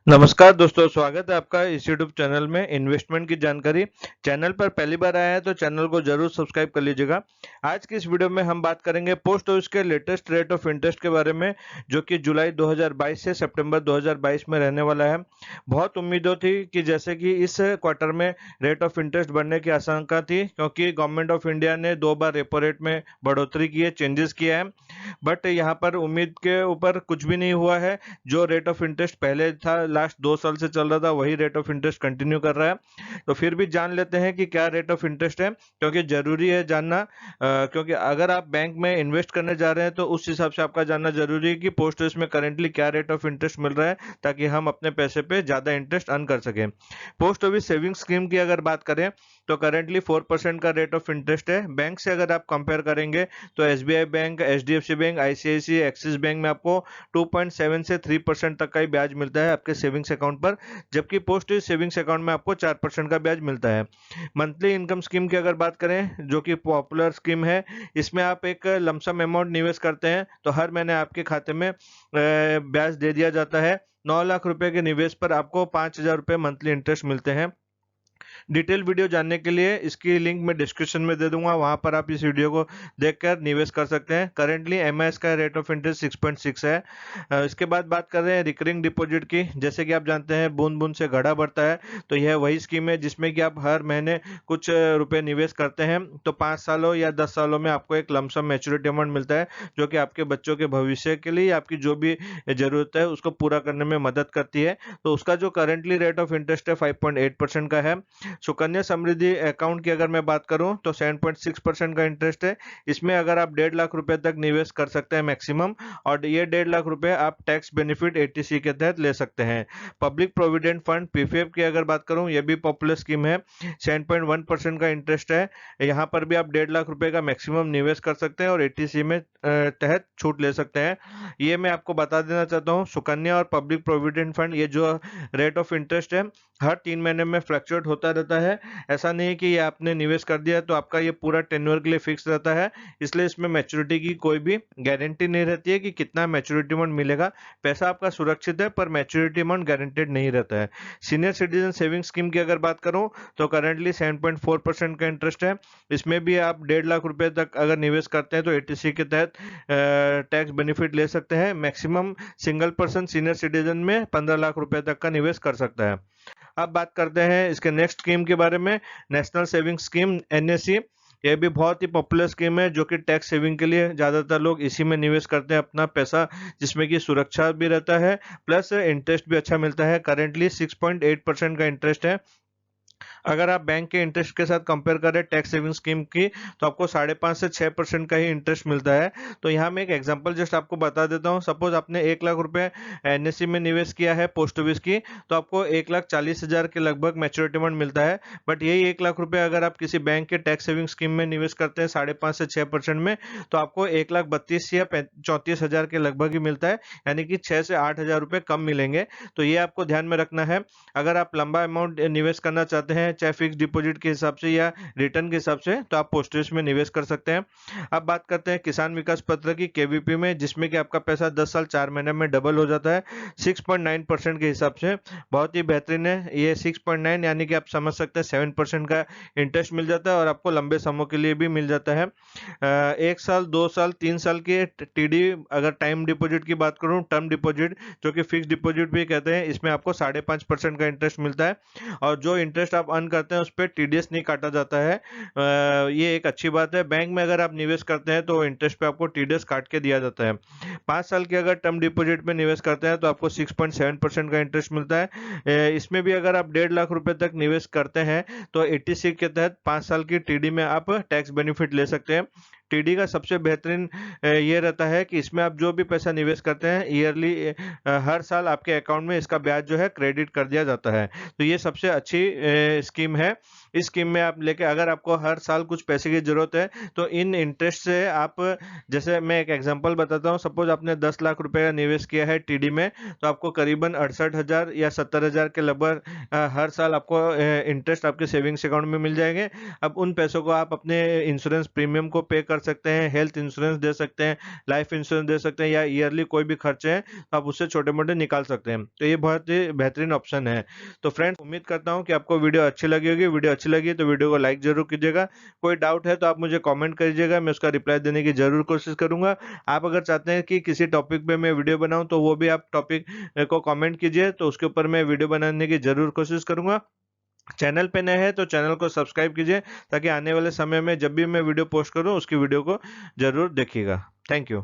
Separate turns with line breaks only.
नमस्कार दोस्तों, स्वागत है आपका इस यूट्यूब चैनल में इन्वेस्टमेंट की जानकारी। चैनल पर पहली बार आया है तो चैनल को जरूर सब्सक्राइब कर लीजिएगा। आज की इस वीडियो में हम बात करेंगे पोस्ट ऑफिस के लेटेस्ट रेट ऑफ इंटरेस्ट के बारे में, जो कि जुलाई 2022 से सितंबर 2022 में रहने वाला है। बहुत उम्मीदों थी कि जैसे कि इस क्वार्टर में रेट ऑफ इंटरेस्ट बढ़ने की आशंका थी, क्योंकि गवर्नमेंट ऑफ इंडिया ने 2 बार रेपो रेट में बढ़ोतरी की है, चेंजेस किया है। बट यहाँ पर उम्मीद के ऊपर कुछ भी नहीं हुआ है। जो रेट ऑफ इंटरेस्ट पहले था, लास्ट 2 साल से चल रहा था, वही रेट ऑफ इंटरेस्ट कंटिन्यू कर रहा है। तो फिर भी जान लेते हैं कि क्या रेट ऑफ इंटरेस्ट है, क्योंकि जरूरी है जानना। क्योंकि अगर आप बैंक में इन्वेस्ट करने जा रहे हैं तो उस हिसाब से आपका जानना जरूरी है कि पोस्ट ऑफिस में करेंटली क्या रेट ऑफ इंटरेस्ट मिल रहा है, ताकि हम अपने पैसे पे ज्यादा इंटरेस्ट अर्न कर सकें। पोस्ट ऑफिस सेविंग स्कीम की अगर बात करें तो करेंटली 4% का रेट ऑफ इंटरेस्ट है। बैंक से अगर आप कंपेयर करेंगे तो SBI bank, HDFC bank, ICICI, axis bank में आपको 2.7 से 3% तक का ही ब्याज मिलता है आपके सेविंग्स अकाउंट पर, जबकि पोस्ट सेविंग्स अकाउंट में आपको 4% का ब्याज मिलता है। मंथली इनकम स्कीम की अगर बात करें, जो कि पॉपुलर स्कीम है, इसमें आप एक लमसम अमाउंट निवेश करते हैं तो हर महीने आपके खाते में ब्याज दे दिया जाता है। 9 लाख रुपए के निवेश पर आपको 5,000 रुपये मंथली इंटरेस्ट मिलते हैं। डिटेल वीडियो जानने के लिए इसकी लिंक मैं डिस्क्रिप्शन में दे दूंगा, वहां पर आप इस वीडियो को देखकर निवेश कर सकते हैं। करेंटली एमआईएस का रेट ऑफ इंटरेस्ट 6.6 है। इसके बाद बात कर रहे हैं रिकरिंग डिपॉजिट की। जैसे कि आप जानते हैं, बूंद बूंद से घड़ा बढ़ता है, तो यह वही स्कीम है जिसमें कि आप हर महीने कुछ रुपए निवेश करते हैं, तो 5 सालों या 10 सालों में आपको एक लमसम मैच्योरिटी अमाउंट मिलता है, जो कि आपके बच्चों के भविष्य के लिए आपकी जो भी जरूरत है उसको पूरा करने में मदद करती है। तो उसका जो करेंटली रेट ऑफ इंटरेस्ट है 5.8% का है। सुकन्या समृद्धि अकाउंट की अगर मैं बात करूं तो 7.6% का इंटरेस्ट है। इसमें अगर आप 1.5 लाख रुपए तक निवेश कर सकते हैं मैक्सिमम, और ये 1.5 लाख रुपए आप टैक्स बेनिफिट एटीसी के तहत ले सकते हैं। पब्लिक प्रोविडेंट फंड पीपीएफ की अगर बात करूं, यह भी पॉपुलर स्कीम है। 7.1% का इंटरेस्ट है। यहाँ पर भी आप 1.5 लाख रुपए का मैक्सिमम निवेश कर सकते हैं और एटीसी में तहत छूट ले सकते हैं। ये मैं आपको बता देना चाहता हूँ, सुकन्या और पब्लिक प्रोविडेंट फंड, ये जो रेट ऑफ इंटरेस्ट है हर 3 महीने में फ्लक्चुएट होता रहता है। ऐसा नहीं है कि ये आपने निवेश कर दिया तो आपका ये पूरा टेन्योर के लिए फिक्स रहता है। इसलिए इसमें मैच्योरिटी की कोई भी गारंटी नहीं रहती है कि कितना मैच्योरिटी अमाउंट मिलेगा। पैसा आपका सुरक्षित है, पर मैच्योरिटी अमाउंट गारंटेड नहीं रहता है। सीनियर सिटीजन सेविंग स्कीम की अगर बात करूं तो करेंटली 7.4% का इंटरेस्ट है। इसमें भी आप 1.5 लाख रुपए तक अगर निवेश करते हैं तो एटीसी के तहत टैक्स बेनिफिट ले सकते हैं। Maximum single person senior citizen में 15 लाख रुपए तक का निवेश कर सकता है। अब बात करते हैं इसके नेक्स्ट स्कीम के बारे में, नेशनल सेविंग स्कीम एनएससी। यह भी बहुत ही पॉपुलर स्कीम है, जो कि टैक्स सेविंग के लिए ज्यादातर लोग इसी में निवेश करते हैं अपना पैसा, जिसमें कि सुरक्षा भी रहता है प्लस इंटरेस्ट भी अच्छा मिलता है। करेंटली 6.8% का इंटरेस्ट है। अगर आप बैंक के इंटरेस्ट के साथ कंपेयर करें टैक्स सेविंग स्कीम की, तो आपको 5.5 से 6% का ही इंटरेस्ट मिलता है। तो यहाँ मैं एक एग्जांपल जस्ट आपको बता देता हूँ। सपोज आपने 1 लाख रुपए एनएससी में निवेश किया है पोस्ट ऑफिस की, तो आपको 1,40,000 के लगभग मैच्योरिटी अमाउंट मिलता है। बट यही 1 लाख रुपए अगर आप किसी बैंक के टैक्स सेविंग स्कीम में निवेश करते हैं 5.5 से 6% में, तो आपको 1,32,000 या 34,000 के लगभग ही मिलता है, यानी कि 6 से 8,000 रुपए कम मिलेंगे। तो ये आपको ध्यान में रखना है। अगर आप लंबा अमाउंट निवेश करना चाहते हैं, चाहे फिक्स डिपॉजिट के हिसाब से या रिटर्न के हिसाब से, तो आप पोस्ट ऑफिस में निवेश कर सकते हैं। अब बात करते हैं किसान विकास पत्र की, केवीपी में, जिसमें कि आपका पैसा 10 साल 4 महीने में डबल हो जाता है 6.9% के हिसाब से। बहुत ही बेहतरीन है ये 6.9, यानी कि आप समझ सकते हैं 7% का इंटरेस्ट मिल जाता है और आपको लंबे समय के लिए भी मिल जाता है। 1 साल, 2 साल, 3 साल के टीडी, अगर टाइम डिपॉजिट की बात करूं, टर्म डिपॉजिट जो कि फिक्स डिपॉजिट भी कहते हैं, इसमें आपको 5.5% का इंटरेस्ट मिलता है। और जो इंटरेस्ट आप अर्न करते हैं उस पर टीडीएस नहीं काटा जाता है। ये एक अच्छी बात है। बैंक में अगर आप निवेश करते हैं तो इंटरेस्ट पे आपको टीडीएस काट के दिया जाता है। 5 साल के अगर टर्म डिपॉजिट में निवेश करते हैं तो आपको 6.7% का इंटरेस्ट मिलता है। इसमें भी अगर आप 1.5 लाख रुपए तक निवेश करते हैं तो 86 के तहत 5 साल की टीडी में आप टैक्स बेनिफिट ले सकते हैं। टीडी का सबसे बेहतरीन ये रहता है कि इसमें आप जो भी पैसा निवेश करते हैं ईयरली, हर साल आपके अकाउंट में इसका ब्याज जो है क्रेडिट कर दिया जाता है। तो ये सबसे अच्छी स्कीम है। इस स्कीम में आप लेके, अगर आपको हर साल कुछ पैसे की जरूरत है तो इन इंटरेस्ट से आप, जैसे मैं एक एग्जांपल बताता हूँ, सपोज आपने 10 लाख रुपए का निवेश किया है टीडी में, तो आपको करीबन 68,000 या 70,000 के लगभग हर साल आपको इंटरेस्ट आपके सेविंग्स अकाउंट में मिल जाएंगे। अब उन पैसों को आप अपने इंश्योरेंस प्रीमियम को पे कर सकते हैं, हेल्थ इंश्योरेंस दे सकते हैं, लाइफ इंश्योरेंस दे सकते हैं, या ईयरली कोई भी खर्चे हैं तो आप उससे छोटे मोटे निकाल सकते हैं। तो ये बहुत ही बेहतरीन ऑप्शन है। तो फ्रेंड्स, उम्मीद करता हूँ कि आपको वीडियो अच्छी लगी होगी। वीडियो अच्छी लगी तो वीडियो को लाइक जरूर कीजिएगा। कोई डाउट है तो आप मुझे कमेंट करिएगा, मैं उसका रिप्लाई देने की जरूर कोशिश करूंगा। आप अगर चाहते हैं कि किसी टॉपिक पे मैं वीडियो बनाऊं तो वो भी आप टॉपिक को कमेंट कीजिए, तो उसके ऊपर मैं वीडियो बनाने की जरूर कोशिश करूंगा। चैनल पे नए हैं तो चैनल को सब्सक्राइब कीजिए, ताकि आने वाले समय में जब भी मैं वीडियो पोस्ट करूं उसकी वीडियो को जरूर देखिएगा। Thank you.